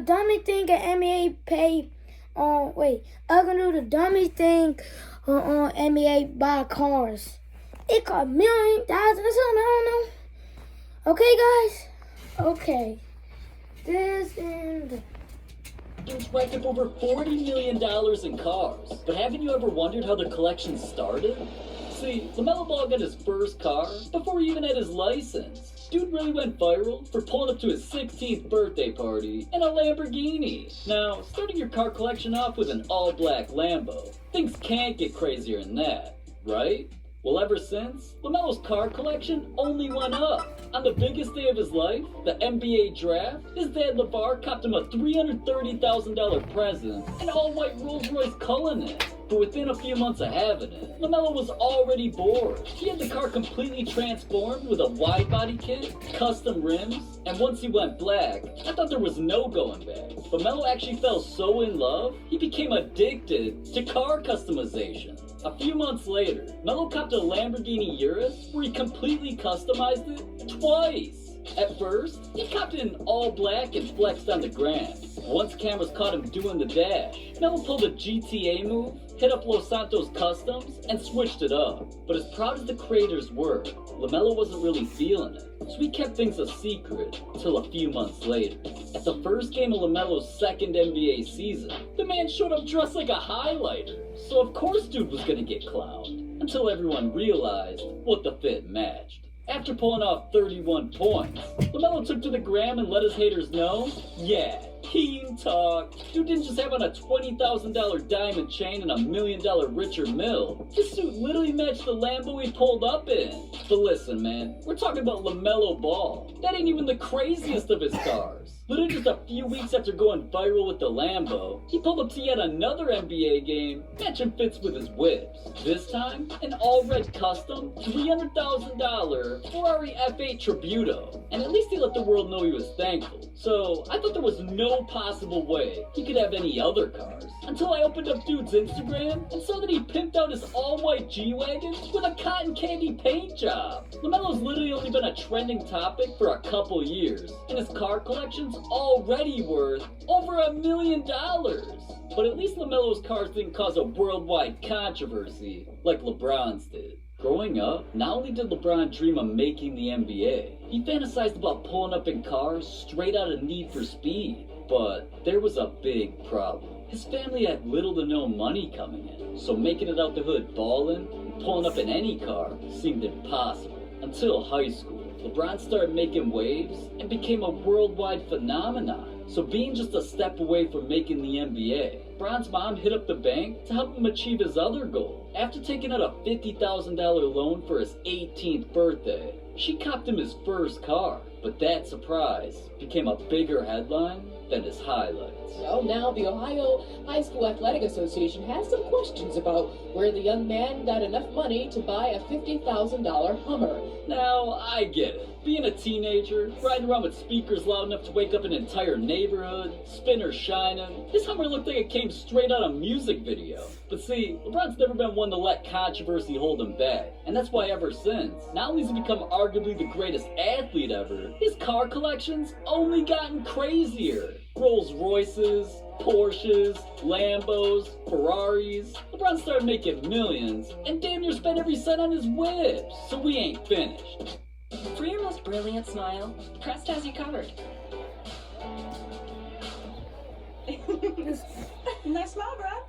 dummy thing at NBA pay I can do the dummy thing on NBA buy cars. It cost $1,000,000 or something, I don't know. Okay, guys? Okay. This and Dude's racked up over $40 million in cars. But haven't you ever wondered how the collection started? See, LaMelo Ball got his first car before he even had his license. Dude really went viral for pulling up to his 16th birthday party in a Lamborghini. Now, starting your car collection off with an all-black Lambo, things can't get crazier than that, right? Well, ever since, LaMelo's car collection only went up. On the biggest day of his life, the NBA draft, his dad LeVar copped him a $330,000 present, an all-white Rolls-Royce Cullinan. But within a few months of having it, LaMelo was already bored. He had the car completely transformed with a wide-body kit, custom rims, and once he went black, I thought there was no going back. But Melo actually fell so in love, he became addicted to car customization. A few months later, Melo copped a Lamborghini Urus where he completely customized it twice. At first, he copped it in all black and flexed on the gram. Once cameras caught him doing the dash, Melo pulled a GTA move, hit up Los Santos Customs, and switched it up. But as proud as the creators were, LaMelo wasn't really feeling it, so he kept things a secret till a few months later. At the first game of LaMelo's second NBA season, the man showed up dressed like a highlighter, so of course dude was gonna get clowned, until everyone realized what the fit matched. After pulling off 31 points, LaMelo took to the gram and let his haters know, yeah, Teen talk. Dude didn't just have on a $20,000 diamond chain and $1 million Richard Mille. His suit literally matched the Lambo he pulled up in. But listen, man, we're talking about LaMelo Ball. That ain't even the craziest of his cars. Literally just a few weeks after going viral with the Lambo, he pulled up to yet another NBA game, matching fits with his whips. This time, an all-red custom, $300,000 Ferrari F8 Tributo. And at least he let the world know he was thankful. So, I thought there was no possible way he could have any other cars. Until I opened up dude's Instagram and saw that he pimped out his all-white G-Wagon with a cotton candy paint job. LaMelo's literally only been a trending topic for a couple years, and his car collection's already worth over $1 million. But at least LaMelo's cars didn't cause a worldwide controversy like LeBron's did. Growing up, not only did LeBron dream of making the NBA, he fantasized about pulling up in cars straight out of Need for Speed. But there was a big problem. His family had little to no money coming in, so making it out the hood ballin' and pulling up in any car seemed impossible. Until high school, LeBron started making waves and became a worldwide phenomenon. So being just a step away from making the NBA, LeBron's mom hit up the bank to help him achieve his other goal. After taking out a $50,000 loan for his 18th birthday, she copped him his first car. But that surprise became a bigger headline than his highlights. Well, now the Ohio High School Athletic Association has some questions about where the young man got enough money to buy a $50,000 Hummer. Now, I get it. Being a teenager, riding around with speakers loud enough to wake up an entire neighborhood, spinner shining, his Hummer looked like it came straight out of a music video. But see, LeBron's never been one to let controversy hold him back. And that's why ever since, not only has he become arguably the greatest athlete ever, his car collection's only gotten crazier. Rolls Royces, Porsches, Lambos, Ferraris. LeBron started making millions and damn near spent every cent on his whips. So we ain't finished. For your most brilliant smile, Crest has you covered. Nice smile, Brad.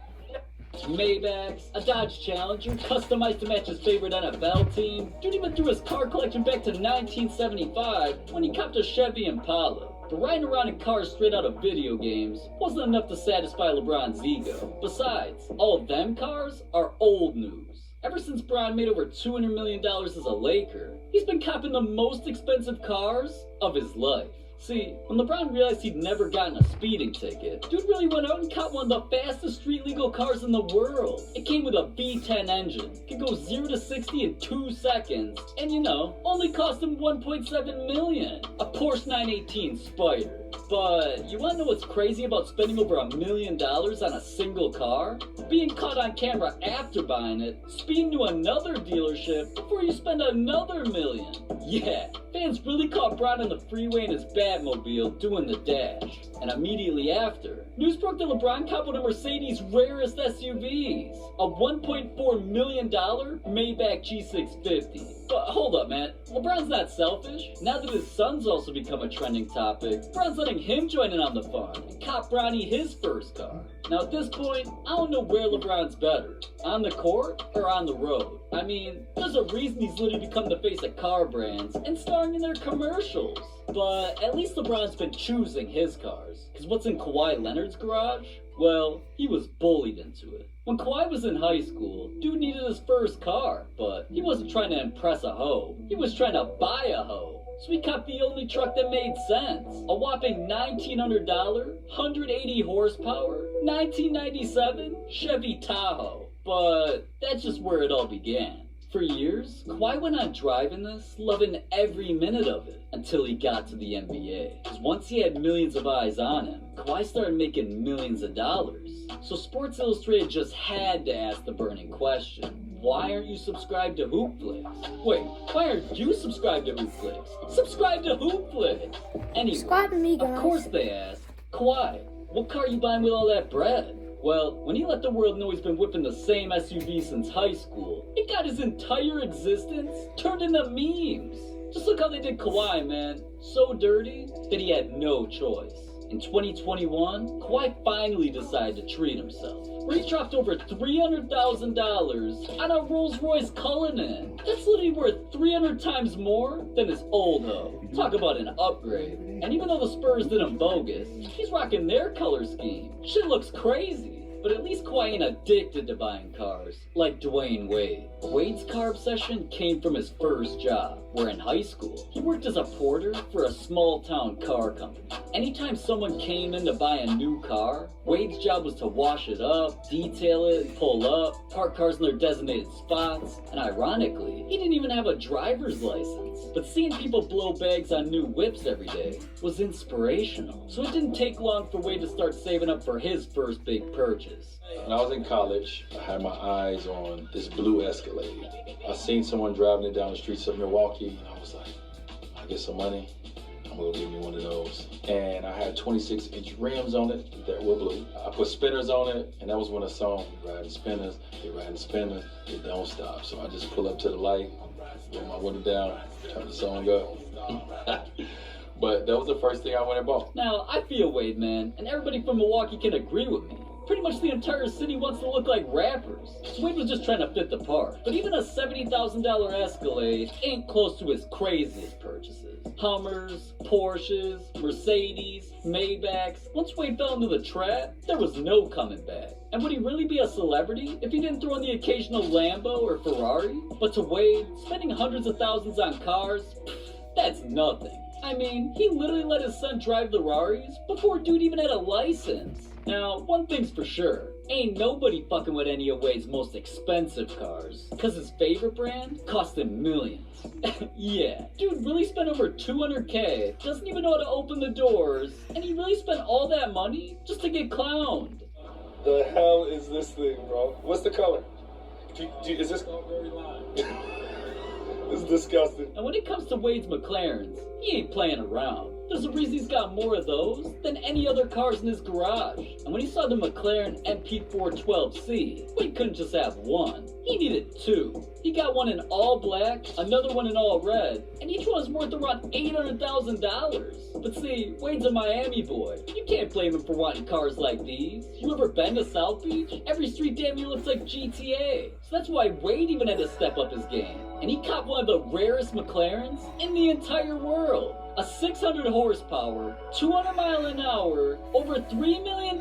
Maybachs, a Dodge Challenger, customized to match his favorite NFL team. Dude even threw his car collection back to 1975 when he copped a Chevy Impala. But riding around in cars straight out of video games wasn't enough to satisfy LeBron's ego. Besides, all of them cars are old news. Ever since Bron made over $200 million as a Laker, he's been copping the most expensive cars of his life. See, when LeBron realized he'd never gotten a speeding ticket, dude really went out and caught one of the fastest street legal cars in the world. It came with a V10 engine, could go 0 to 60 in 2 seconds, and you know, only cost him $1.7 million. A Porsche 918 Spyder. But you wanna know what's crazy about spending over $1 million on a single car? Being caught on camera after buying it, speeding to another dealership before you spend another $1 million. Yeah, fans really caught Bron on the freeway in his Batmobile doing the dash. And immediately after, news broke that LeBron copped one of Mercedes' rarest SUVs, a $1.4 million Maybach G650. But hold up, man. LeBron's not selfish. Now that his son's also become a trending topic, LeBron's letting him join in on the fun and cop Bronny his first car. Now at this point, I don't know where LeBron's better, on the court or on the road. I mean, there's a reason he's literally become the face of car brands and starring in their commercials. But at least LeBron's been choosing his cars. Because what's in Kawhi Leonard's garage? Well, he was bullied into it. When Kawhi was in high school, dude needed his first car, but he wasn't trying to impress a hoe. He was trying to buy a hoe. So he copped the only truck that made sense. A whopping $1,900, 180 horsepower, 1997 Chevy Tahoe. But that's just where it all began. For years, Kawhi went on driving this, loving every minute of it, until he got to the NBA. Because once he had millions of eyes on him, Kawhi started making millions of dollars. So Sports Illustrated just had to ask the burning question. Why aren't you subscribed to Hoopflix? Wait, why aren't you subscribed to Hoopflix? Subscribe to Hoopflix! Anyway, Subscribe to me, guys. of course they asked, Kawhi, what car you buying with all that bread? Well, when he let the world know he's been whipping the same SUV since high school, it got his entire existence turned into memes. Just look how they did Kawhi, man. So dirty that he had no choice. In 2021, Kawhi finally decided to treat himself, where he dropped over $300,000 on a Rolls-Royce Cullinan. That's literally worth 300 times more than his old hoe. Talk about an upgrade. And even though the Spurs did him bogus, he's rocking their color scheme. Shit looks crazy. But at least Kawhi ain't addicted to buying cars, like Dwayne Wade. Wade's car obsession came from his first job, where in high school, he worked as a porter for a small-town car company. Anytime someone came in to buy a new car, Wade's job was to wash it up, detail it, pull up, park cars in their designated spots, and ironically, he didn't even have a driver's license. But seeing people blow bags on new whips every day was inspirational. So it didn't take long for Wade to start saving up for his first big purchase. When I was in college, I had my eyes on this blue Escalade. I seen someone driving it down the streets of Milwaukee, and I was like, I get some money, I'm gonna give me one of those. And I had 26-inch rims on it that were blue. I put spinners on it, and that was when the song, riding spinners, they don't stop. So I just pull up to the light, roll my window down, turn the song up. But that was the first thing I went and bought. Now, I feel Wade, man, and everybody from Milwaukee can agree with me. Pretty much the entire city wants to look like rappers. So Wade was just trying to fit the part. But even a $70,000 Escalade ain't close to his craziest purchases. Hummers, Porsches, Mercedes, Maybachs. Once Wade fell into the trap, there was no coming back. And would he really be a celebrity if he didn't throw in the occasional Lambo or Ferrari? But to Wade, spending hundreds of thousands on cars, that's nothing. I mean, he literally let his son drive the Raris before dude even had a license. Now, one thing's for sure, ain't nobody fucking with any of Wade's most expensive cars, cause his favorite brand cost him millions. Yeah, dude really spent over $200K, doesn't even know how to open the doors, and he really spent all that money just to get clowned. The hell is this thing, bro? What's the color? Is this very lime? It's disgusting. And when it comes to Wade's McLarens, he ain't playing around. There's a reason he's got more of those than any other cars in his garage. And when he saw the McLaren MP412C, Wade couldn't just have one. He needed two. He got one in all black, another one in all red, and each one is worth around $800,000. But see, Wade's a Miami boy. You can't blame him for wanting cars like these. You ever been to South Beach? Every street damn near looks like GTA. So that's why Wade even had to step up his game. And he copped one of the rarest McLarens in the entire world. A 600 horsepower, 200 mile an hour, over $3 million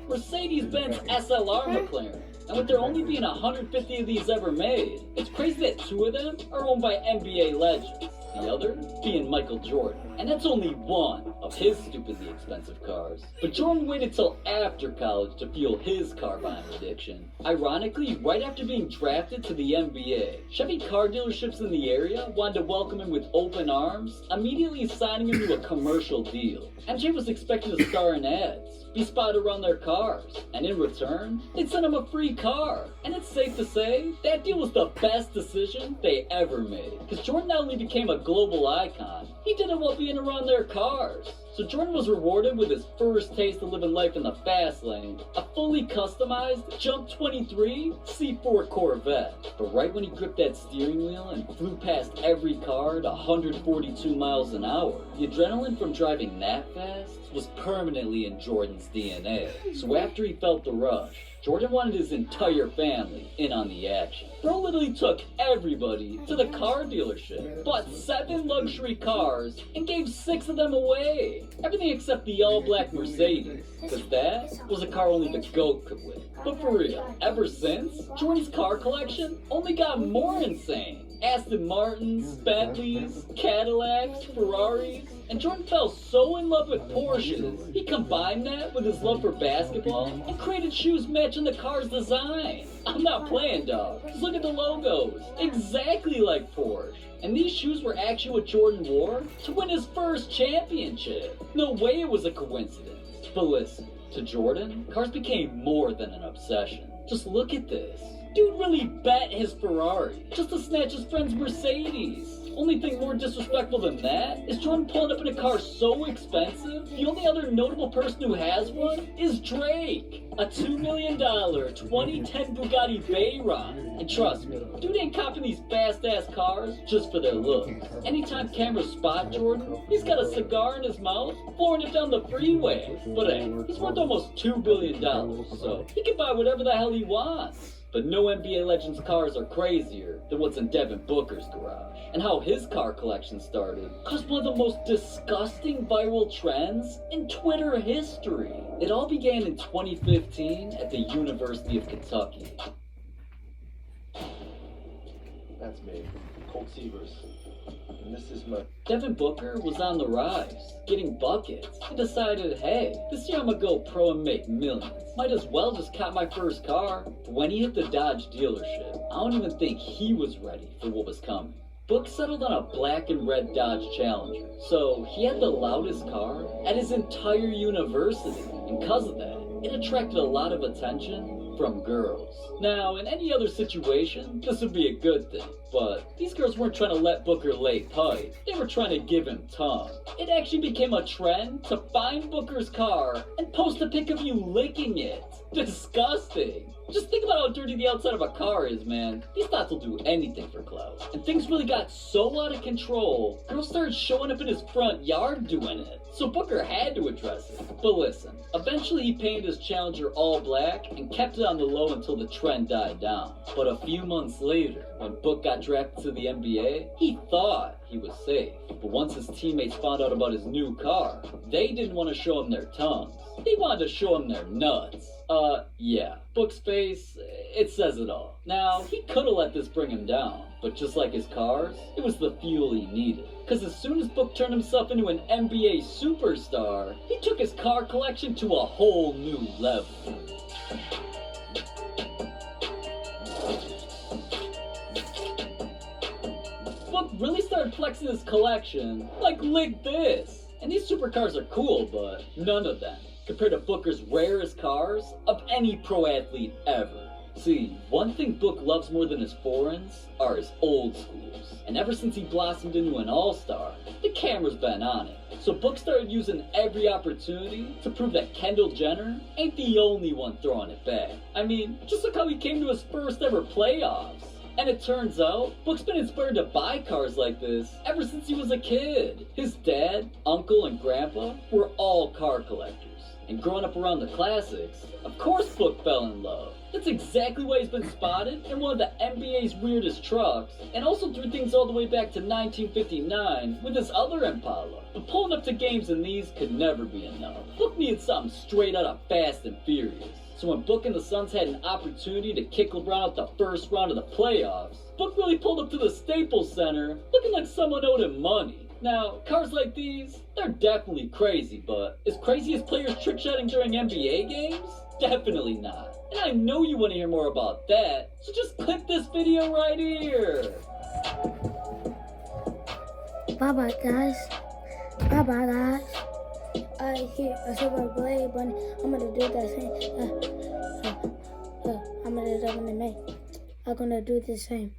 Mercedes-Benz SLR McLaren. And with there only being 150 of these ever made, it's crazy that 2 of them are owned by NBA legends. The other being Michael Jordan. And that's only one of his stupidly expensive cars. But Jordan waited till after college to fuel his car buying addiction. Ironically, right after being drafted to the NBA, Chevy car dealerships in the area wanted to welcome him with open arms, immediately signing him to a commercial deal. MJ was expected to star in ads, be spotted around their cars, and in return, they'd send him a free car. And it's safe to say, that deal was the best decision they ever made. Because Jordan not only became a global icon, he did it while being around their cars. So Jordan was rewarded with his first taste of living life in the fast lane, a fully customized Jump 23 C4 Corvette. But right when he gripped that steering wheel and flew past every car at 142 miles an hour, the adrenaline from driving that fast was permanently in Jordan's DNA. So after he felt the rush, Jordan wanted his entire family in on the action. Bro literally took everybody to the car dealership, bought 7 luxury cars, and gave 6 of them away. Everything except the all-black Mercedes, because that was a car only the GOAT could win. But for real, ever since, Jordan's car collection only got more insane. Aston Martins, Bentleys, Cadillacs, Ferraris, and Jordan fell so in love with Porsches, he combined that with his love for basketball and created shoes matching the car's design. I'm not playing, dog. Just look at the logos. Exactly like Porsche. And these shoes were actually what Jordan wore to win his first championship. No way it was a coincidence. But listen, to Jordan, cars became more than an obsession. Just look at this. Dude really bet his Ferrari just to snatch his friend's Mercedes. Only thing more disrespectful than that is Jordan pulling up in a car so expensive, the only other notable person who has one is Drake. A $2 million 2010 Bugatti Veyron. And trust me, dude ain't copping these fast-ass cars just for their look. Anytime cameras spot Jordan, he's got a cigar in his mouth, flooring it down the freeway. But hey, he's worth almost $2 billion, so he can buy whatever the hell he wants. But no NBA Legends cars are crazier than what's in Devin Booker's garage. And how his car collection started caused one of the most disgusting viral trends in Twitter history. It all began in 2015 at the University of Kentucky. That's me, Colt Sievers. And this is my... Devin Booker was on the rise, getting buckets, and decided, hey, this year I'm gonna go pro and make millions. Might as well just cop my first car. But when he hit the Dodge dealership, I don't even think he was ready for what was coming. Book settled on a black and red Dodge Challenger, so he had the loudest car at his entire university, and because of that, it attracted a lot of attention from girls. Now, in any other situation, this would be a good thing, but these girls weren't trying to let Booker lay pipe, they were trying to give him tongue. It actually became a trend to find Booker's car and post a pic of you licking it. Disgusting. Just think about how dirty the outside of a car is, man. These thoughts will do anything for clout. And things really got so out of control, girls started showing up in his front yard doing it. So Booker had to address it. But listen, eventually he painted his Challenger all black and kept it on the low until the trend died down. But a few months later, when Book got drafted to the NBA, he thought he was safe. But once his teammates found out about his new car, they didn't want to show him their tongues. They wanted to show him their nuts. Yeah. Book's face, it says it all. Now, he could have let this bring him down, but just like his cars, it was the fuel he needed. Because as soon as Book turned himself into an NBA superstar, he took his car collection to a whole new level. Book really started flexing his collection like this. And these supercars are cool, but none of them compared to Booker's rarest cars of any pro athlete ever. See, one thing Book loves more than his foreigns are his old schools. And ever since he blossomed into an all-star, the camera's been on it. So Book started using every opportunity to prove that Kendall Jenner ain't the only one throwing it back. I mean, just look how he came to his first ever playoffs. And it turns out, Book's been inspired to buy cars like this ever since he was a kid. His dad, uncle, and grandpa were all car collectors. And growing up around the classics, of course Book fell in love. That's exactly why he's been spotted in one of the NBA's weirdest trucks, and also threw things all the way back to 1959 with his other Impala. But pulling up to games in these could never be enough. Book needed something straight out of Fast and Furious. So when Book and the Suns had an opportunity to kick LeBron out the first round of the playoffs, Book really pulled up to the Staples Center looking like someone owed him money. Now, cars like these, they're definitely crazy, but as crazy as players trick-shotting during NBA games? Definitely not. And I know you want to hear more about that, so just click this video right here. Bye-bye, guys. Bye-bye, guys. Here, a silver blade button. I'm gonna do that same. I'm gonna do the same.